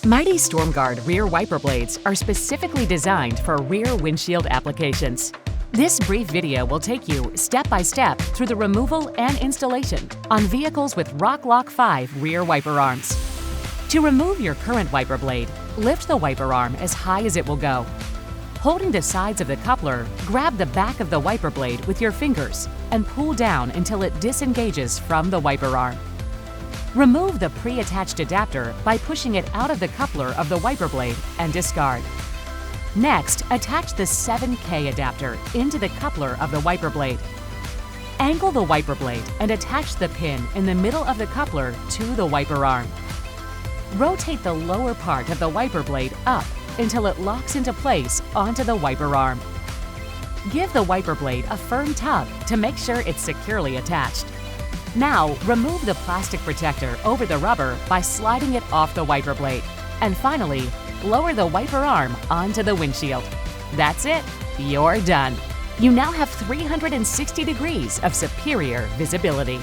Mighty StormGuard rear wiper blades are specifically designed for rear windshield applications. This brief video will take you step by step through the removal and installation on vehicles with ROC LOC 5 rear wiper arms. To remove your current wiper blade, lift the wiper arm as high as it will go. Holding the sides of the coupler, grab the back of the wiper blade with your fingers and pull down until it disengages from the wiper arm. Remove the pre-attached adapter by pushing it out of the coupler of the wiper blade and discard. Next, attach the 7K adapter into the coupler of the wiper blade. Angle the wiper blade and attach the pin in the middle of the coupler to the wiper arm. Rotate the lower part of the wiper blade up until it locks into place onto the wiper arm. Give the wiper blade a firm tug to make sure it's securely attached. Now, remove the plastic protector over the rubber by sliding it off the wiper blade. And finally, lower the wiper arm onto the windshield. That's it, you're done. You now have 360 degrees of superior visibility.